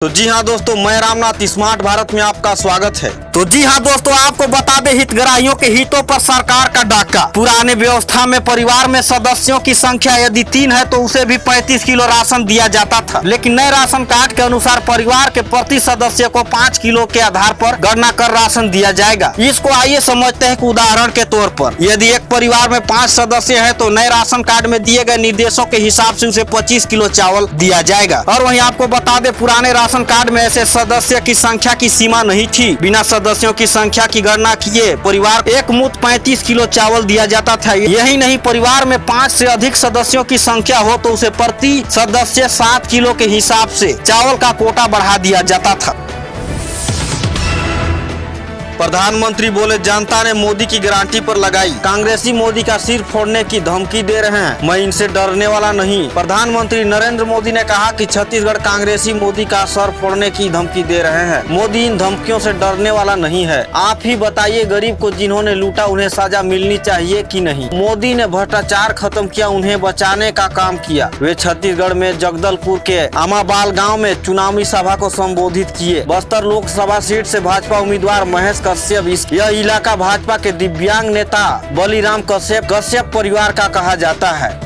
तो जी हाँ दोस्तों, मैं रामनाथ स्मार्ट भारत में आपका स्वागत है। तो जी हाँ दोस्तों, आपको बता दें, हितग्राहियों के हितों पर सरकार का डाका। पुराने व्यवस्था में परिवार में सदस्यों की संख्या यदि 3 है तो उसे भी 35 किलो राशन दिया जाता था, लेकिन नए राशन कार्ड के अनुसार परिवार के प्रति सदस्य को 5 किलो के आधार पर गणना कर राशन दिया जाएगा। इसको आइए समझते हैं कि उदाहरण के तौर पर यदि एक परिवार में 5 सदस्य है तो नए राशन कार्ड में दिए गए निर्देशों के हिसाब से उसे 25 किलो चावल दिया जाएगा। और वहीं आपको बता दें, पुराने राशन कार्ड में ऐसे सदस्य की संख्या की सीमा नहीं थी। बिना सदस्यों की संख्या की गणना किए परिवार एक मुश्त 35 किलो चावल दिया जाता था। यही नहीं, परिवार में 5 से अधिक सदस्यों की संख्या हो तो उसे प्रति सदस्य 7 किलो के हिसाब से चावल का कोटा बढ़ा दिया जाता था। प्रधानमंत्री बोले, जनता ने मोदी की गारंटी पर लगाई, कांग्रेसी मोदी का सिर फोड़ने की धमकी दे रहे हैं, मैं इनसे डरने वाला नहीं। प्रधानमंत्री नरेंद्र मोदी ने कहा कि छत्तीसगढ़ कांग्रेसी मोदी का सर फोड़ने की धमकी दे रहे हैं। मोदी इन धमकियों से डरने वाला नहीं है। आप ही बताइए, गरीब को जिन्होंने लूटा उन्हें सजा मिलनी चाहिए कि नहीं? मोदी ने भ्रष्टाचार खत्म किया, उन्हें बचाने का काम किया। वे छत्तीसगढ़ में जगदलपुर के आमाबाल गाँव में चुनावी सभा को संबोधित किए। बस्तर लोकसभा सीट से भाजपा उम्मीदवार महेश कश्यप, यह इलाका भाजपा के दिव्यांग नेता बलिराम कश्यप परिवार का कहा जाता है।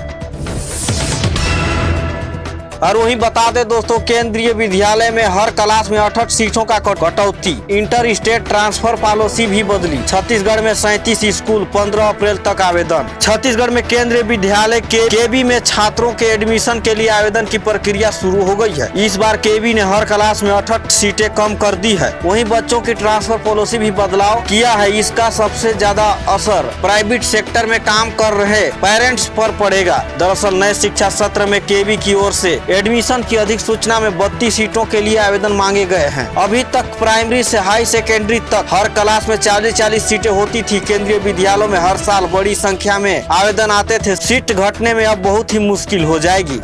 और वहीं बता दें दोस्तों, केंद्रीय विद्यालय में हर क्लास में 68 सीटों का कटौती। इंटर स्टेट ट्रांसफर पॉलिसी भी बदली। छत्तीसगढ़ में 37 स्कूल, 15 अप्रैल तक आवेदन। छत्तीसगढ़ में केंद्रीय विद्यालय के केबी में छात्रों के एडमिशन के लिए आवेदन की प्रक्रिया शुरू हो गई है। इस बार केबी ने हर क्लास में 68 सीटें कम कर दी है। वहीं बच्चों की ट्रांसफर पॉलिसी भी बदलाव किया है। इसका सबसे ज्यादा असर प्राइवेट सेक्टर में काम कर रहे पेरेंट्स पर पड़ेगा। दरअसल नए शिक्षा सत्र में केबी की ओर से एडमिशन की अधिक सूचना में 32 सीटों के लिए आवेदन मांगे गए हैं। अभी तक प्राइमरी से हाई सेकेंडरी तक हर क्लास में 40-40 सीटें होती थी। केंद्रीय विद्यालयों में हर साल बड़ी संख्या में आवेदन आते थे। सीट घटने में अब बहुत ही मुश्किल हो जाएगी।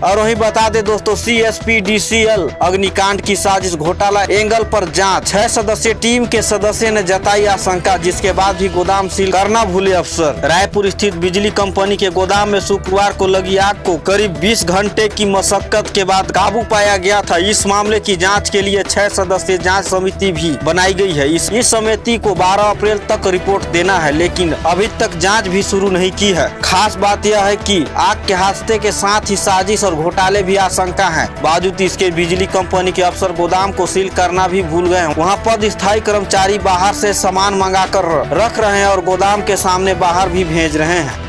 और वहीं बता दें दोस्तों, CSPDCL अग्निकांड की साजिश घोटाला एंगल पर जांच। 6 सदस्यीय टीम के सदस्य ने जताई आशंका, जिसके बाद भी गोदाम सील करना भूले अफसर। रायपुर स्थित बिजली कंपनी के गोदाम में शुक्रवार को लगी आग को करीब 20 घंटे की मशक्कत के बाद काबू पाया गया था। इस मामले की जाँच के लिए 6 सदस्यीय जाँच समिति भी बनाई गई है। इस समिति को 12 अप्रैल तक रिपोर्ट देना है, लेकिन अभी तक जाँच भी शुरू नहीं की है। खास बात यह है कि आग के हादसे के साथ ही साजिश और घोटाले भी आशंका है। बावजूद इसके बिजली कंपनी के अफसर गोदाम को सील करना भी भूल गए हैं। वहां पद स्थायी कर्मचारी बाहर से सामान मंगाकर रख रहे हैं और गोदाम के सामने बाहर भी भेज रहे हैं।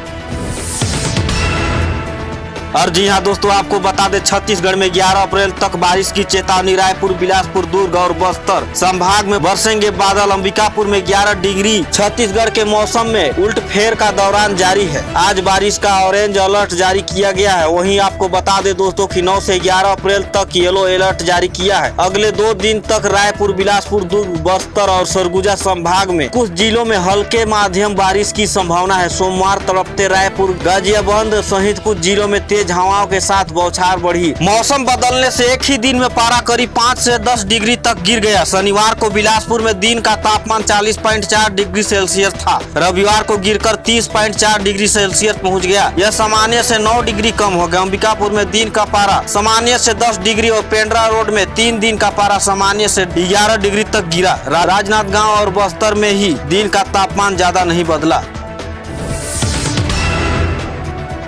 और जी हाँ दोस्तों, आपको बता दें, छत्तीसगढ़ में 11 अप्रैल तक बारिश की चेतावनी। रायपुर, बिलासपुर, दुर्ग और बस्तर संभाग में बरसेंगे बादल। अंबिकापुर में 11 डिग्री। छत्तीसगढ़ के मौसम में उल्टफेर का दौरान जारी है। आज बारिश का ऑरेंज अलर्ट जारी किया गया है। वहीं आपको बता दें दोस्तों कि 9 से 11 अप्रैल तक येलो अलर्ट जारी किया है। अगले 2 दिन तक रायपुर, बिलासपुर, दुर्ग, बस्तर और सरगुजा संभाग में कुछ जिलों में हल्के माध्यम बारिश की संभावना है। सोमवार तड़पते रायपुर, गाजियाबाद सहित कुछ जिलों में तेज हवाओं के साथ बौछार बढ़ी। मौसम बदलने से एक ही दिन में पारा करीब 5 से 10 डिग्री तक गिर गया। शनिवार को बिलासपुर में दिन का तापमान 40.4 डिग्री सेल्सियस था। रविवार को गिरकर 30.4 डिग्री सेल्सियस पहुंच गया। यह सामान्य से 9 डिग्री कम हो गया। अंबिकापुर में दिन का पारा सामान्य से 10 डिग्री और पेंड्रा रोड में 3 दिन का पारा सामान्य से 11 डिग्री तक गिरा। राजनांदगांव और बस्तर में ही दिन का तापमान ज्यादा नहीं बदला।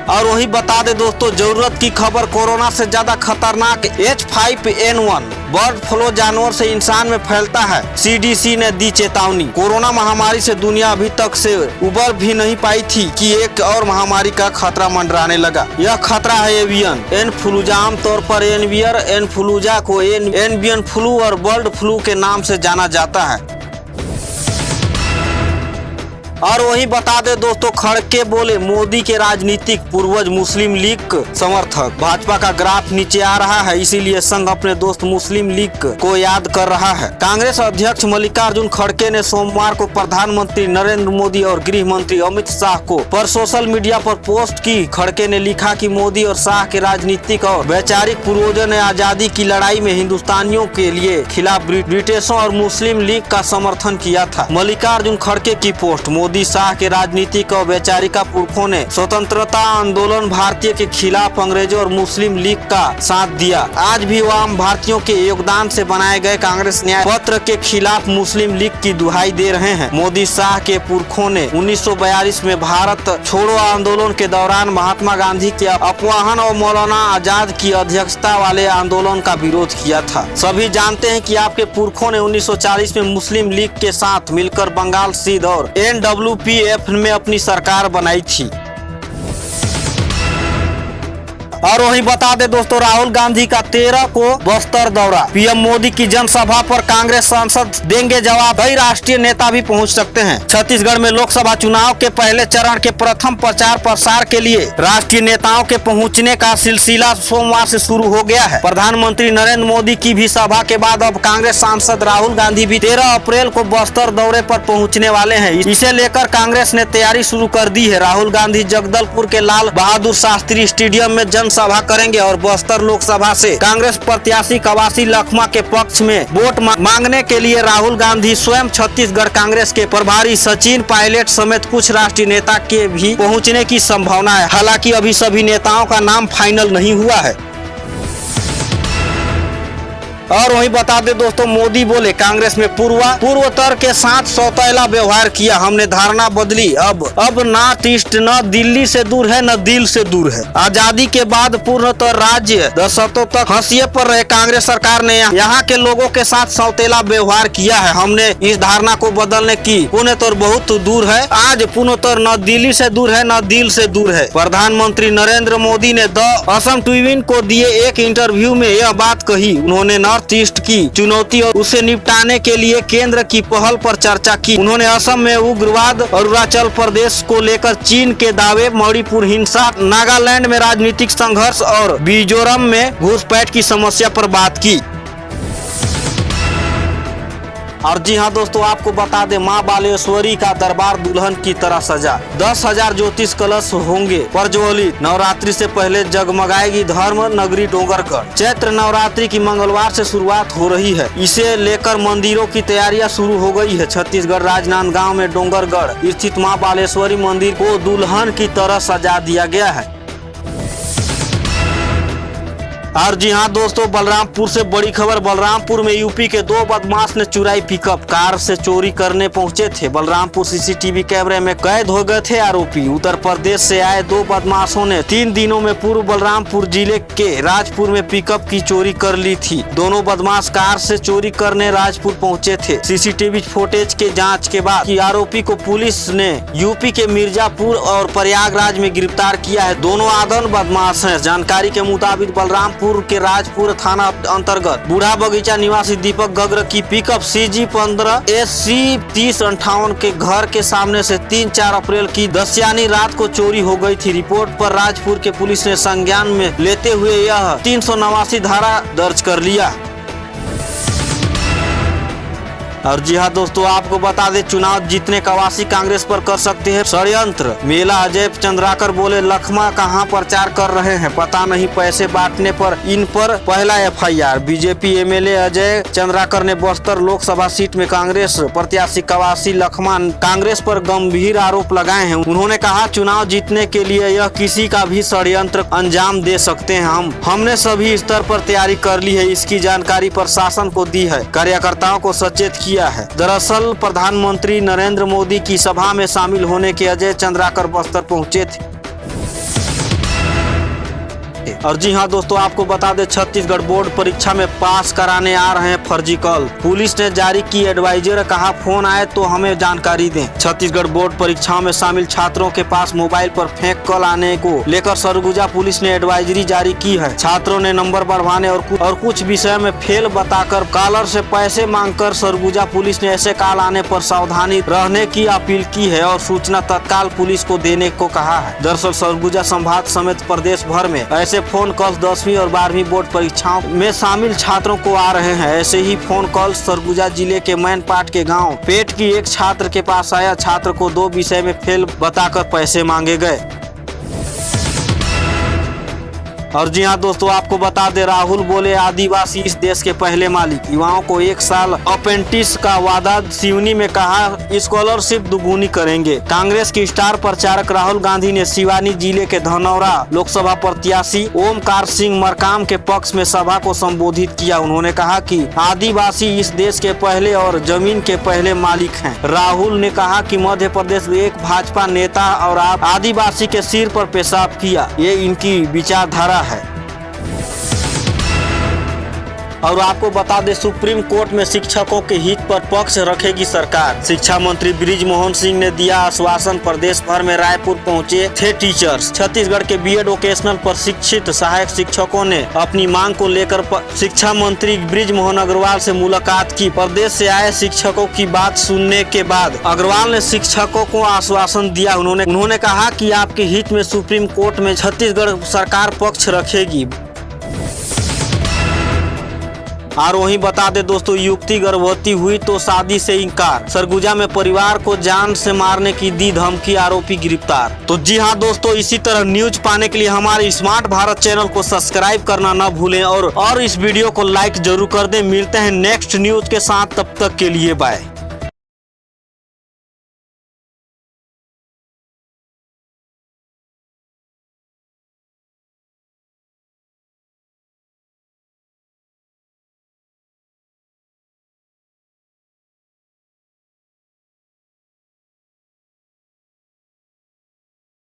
और वही बता दे दोस्तों, जरूरत की खबर, कोरोना से ज्यादा खतरनाक H5N1 बर्ड फ्लू जानवर से इंसान में फैलता है। CDC ने दी चेतावनी। कोरोना महामारी से दुनिया अभी तक से उबर भी नहीं पाई थी कि एक और महामारी का खतरा मंडराने लगा। यह खतरा है एवियन इन्फ्लुएंजा। आमतौर पर एवियन इन्फ्लुएंजा को एवियन फ्लू और बर्ड फ्लू के नाम से जाना जाता है। और वही बता दे दोस्तों, खड़के बोले, मोदी के राजनीतिक पूर्वज मुस्लिम लीग समर्थक। भाजपा का ग्राफ नीचे आ रहा है, इसीलिए संघ अपने दोस्त मुस्लिम लीग को याद कर रहा है। कांग्रेस अध्यक्ष मल्लिकार्जुन खड़गे ने सोमवार को प्रधानमंत्री नरेंद्र मोदी और गृह मंत्री अमित शाह को पर सोशल मीडिया पर पोस्ट की। खड़गे ने लिखा कि मोदी और शाह के राजनीतिक और वैचारिक पूर्वजों ने आजादी की लड़ाई में हिंदुस्तानियों के लिए खिलाफ ब्रिटिशों और मुस्लिम लीग का समर्थन किया था। मल्लिकार्जुन खड़गे की पोस्ट। मोदी शाह के राजनीतिक और वैचारिका पुरखों ने स्वतंत्रता आंदोलन भारतीय के खिलाफ अंग्रेजों और मुस्लिम लीग का साथ दिया। आज भी वह आम भारतीयों के योगदान से बनाए गए कांग्रेस न्याय पत्र के खिलाफ मुस्लिम लीग की दुहाई दे रहे हैं। मोदी शाह के पुरखों ने 1942 में भारत छोड़ो आंदोलन के दौरान महात्मा गांधी के अपवाहन और मौलाना आजाद की अध्यक्षता वाले आंदोलन का विरोध किया था। सभी जानते हैं कि आपके पुरखों ने 1940 में मुस्लिम लीग के साथ मिलकर बंगाल सिंध और NWPF में अपनी सरकार बनाई थी। और वही बता दे दोस्तों, राहुल गांधी का 13 को बस्तर दौरा। पीएम मोदी की जनसभा पर कांग्रेस सांसद देंगे जवाब। कई राष्ट्रीय नेता भी पहुंच सकते हैं। छत्तीसगढ़ में लोकसभा चुनाव के पहले चरण के प्रथम प्रचार प्रसार के लिए राष्ट्रीय नेताओं के पहुंचने का सिलसिला सोमवार से शुरू हो गया है। प्रधानमंत्री नरेंद्र मोदी की भी सभा के बाद अब कांग्रेस सांसद राहुल गांधी भी 13 अप्रैल को बस्तर दौरे पर पहुँचने वाले हैं। इसे लेकर कांग्रेस ने तैयारी शुरू कर दी है। राहुल गांधी जगदलपुर के लाल बहादुर शास्त्री स्टेडियम में सभा करेंगे और बस्तर लोकसभा से कांग्रेस प्रत्याशी कवासी लखमा के पक्ष में वोट मांगने के लिए राहुल गांधी स्वयं छत्तीसगढ़ कांग्रेस के प्रभारी सचिन पायलट समेत कुछ राष्ट्रीय नेता के भी पहुंचने की संभावना है। हालांकि अभी सभी नेताओं का नाम फाइनल नहीं हुआ है। और वही बता दे दोस्तों, मोदी बोले कांग्रेस में पूर्वोत्तर के साथ सौतेला व्यवहार किया, हमने धारणा बदली। अब नॉर्थ ईस्ट न दिल्ली से दूर है न दिल से दूर है। आजादी के बाद पूर्णतः राज्य दशकों तक हाशिए पर रहे कांग्रेस सरकार ने यहाँ के लोगों के साथ सौतेला व्यवहार किया है। हमने इस धारणा को बदलने की पूर्णोत्तर बहुत दूर है। आज पूर्णोत्तर न दिल्ली से दूर है न दिल से दूर है। प्रधानमंत्री नरेंद्र मोदी ने द असम ट्रिब्यून को दिए एक इंटरव्यू में यह बात कही। उन्होंने नॉर्थ ईस्ट की चुनौती और उसे निपटाने के लिए केंद्र की पहल पर चर्चा की। उन्होंने असम में उग्रवाद, अरुणाचल प्रदेश को लेकर चीन के दावे, मणिपुर हिंसा, नागालैंड में राजनीतिक संघर्ष और मिजोरम में घुसपैठ की समस्या पर बात की। और जी हाँ दोस्तों, आपको बता दें, माँ बालेश्वरी का दरबार दुल्हन की तरह सजा। 10,000 ज्योतिष कलश होंगे प्रज्वलित। नवरात्रि से पहले जगमगाएगी धर्म नगरी डोंगरगढ़। चैत्र नवरात्रि की मंगलवार से शुरुआत हो रही है। इसे लेकर मंदिरों की तैयारियां शुरू हो गई है। छत्तीसगढ़ राजनांदगांव में डोंगरगढ़ स्थित माँ बालेश्वरी मंदिर को दुल्हन की तरह सजा दिया गया है। और जी हाँ दोस्तों, बलरामपुर से बड़ी खबर। बलरामपुर में यूपी के 2 बदमाश ने चुराई पिकअप, कार से चोरी करने पहुंचे थे। बलरामपुर सीसीटीवी कैमरे में कैद हो गए थे आरोपी। उत्तर प्रदेश से आए 2 बदमाशों ने 3 दिनों में पूर्व बलरामपुर जिले के राजपुर में पिकअप की चोरी कर ली थी। दोनों बदमाश कार से चोरी करने राजपुर पहुंचे थे। सीसीटीवी फुटेज के जाँच के बाद की आरोपी को पुलिस ने यूपी के मिर्जापुर और प्रयागराज में गिरफ्तार किया है। दोनों आदन बदमाश है। जानकारी के मुताबिक बलरामपुर के राजपुर थाना अंतर्गत बूढ़ा बगीचा निवासी दीपक गग्र की पिकअप CG15 SC 3058 के घर के सामने से 3-4 अप्रैल की दसियानी रात को चोरी हो गई थी। रिपोर्ट पर राजपुर के पुलिस ने संज्ञान में लेते हुए यह 389 धारा दर्ज कर लिया। और जी हाँ दोस्तों, आपको बता दें, चुनाव जीतने कवासी कांग्रेस पर कर सकते हैं षड्यंत्र। मेला अजय चंद्राकर बोले लखमा कहां प्रचार कर रहे हैं, पता नहीं, पैसे बांटने पर इन पर पहला FIR। BJP MLA Ajay Chandrakar ने बस्तर लोकसभा सीट में कांग्रेस प्रत्याशी कवासी लखमा कांग्रेस पर गंभीर आरोप लगाए हैं। उन्होंने कहा, चुनाव जीतने के लिए यह किसी का भी षड्यंत्र अंजाम दे सकते हैं। हमने सभी स्तर पर तैयारी कर ली है। इसकी जानकारी प्रशासन को दी है, कार्यकर्ताओं को सचेत किया है। दरअसल प्रधानमंत्री नरेंद्र मोदी की सभा में शामिल होने के अजय चंद्राकर बस्तर पहुंचे थे। और जी हाँ दोस्तों, आपको बता दें, छत्तीसगढ़ बोर्ड परीक्षा में पास कराने आ रहे हैं फर्जी कॉल। पुलिस ने जारी की एडवाइजर, कहा फोन आए तो हमें जानकारी दें। छत्तीसगढ़ बोर्ड परीक्षाओं में शामिल छात्रों के पास मोबाइल पर फेक कॉल आने को लेकर सरगुजा पुलिस ने एडवाइजरी जारी की है। छात्रों ने नंबर बढ़वाने और कुछ विषय में फेल बताकर कॉलर से पैसे मांगकर सरगुजा पुलिस ने ऐसे कॉल आने पर सावधानी रहने की अपील की है और सूचना तत्काल पुलिस को देने को कहा है। दरअसल सरगुजा संभाग समेत प्रदेश भर में ऐसे फोन कॉल 10वीं और 12वीं बोर्ड परीक्षाओं में शामिल छात्रों को आ रहे हैं। ऐसे ही फोन कॉल सरगुजा जिले के मैनपाट के गांव पेट की एक छात्र के पास आया। छात्र को 2 विषय में फेल बताकर पैसे मांगे गए। और जी हाँ दोस्तों, आपको बता दे, राहुल बोले आदिवासी इस देश के पहले मालिक। युवाओं को 1 साल अप्रेंटिस का वादा, सिवनी में कहा स्कॉलरशिप दुगुनी करेंगे। कांग्रेस की स्टार प्रचारक राहुल गांधी ने सिवानी जिले के धनौरा लोकसभा प्रत्याशी ओमकार सिंह मरकाम के पक्ष में सभा को संबोधित किया। उन्होंने कहा कि आदिवासी इस देश के पहले और जमीन के पहले मालिक हैं। राहुल ने कहा कि मध्य प्रदेश में एक भाजपा नेता और आदिवासी के सिर पर पेशाब किया, ये इनकी विचारधारा है। और आपको बता दें, सुप्रीम कोर्ट में शिक्षकों के हित पर पक्ष रखेगी सरकार। शिक्षा मंत्री बृजमोहन सिंह ने दिया आश्वासन। प्रदेश भर में रायपुर पहुंचे थे टीचर्स। छत्तीसगढ़ के बीएड वोकेशनल प्रशिक्षित सहायक शिक्षकों ने अपनी मांग को लेकर शिक्षा मंत्री बृजमोहन अग्रवाल से मुलाकात की। प्रदेश से आए शिक्षकों की बात सुनने के बाद अग्रवाल ने शिक्षकों को आश्वासन दिया। उन्होंने कहा कि आपके हित में सुप्रीम कोर्ट में छत्तीसगढ़ सरकार पक्ष रखेगी। और वहीं बता दे दोस्तों, युवती गर्भवती हुई तो शादी से इनकार। सरगुजा में परिवार को जान से मारने की दी धमकी, आरोपी गिरफ्तार। तो जी हाँ दोस्तों, इसी तरह न्यूज पाने के लिए हमारे स्मार्ट भारत चैनल को सब्सक्राइब करना न भूलें और इस वीडियो को लाइक जरूर कर दें। मिलते हैं नेक्स्ट न्यूज के साथ, तब तक के लिए बाय।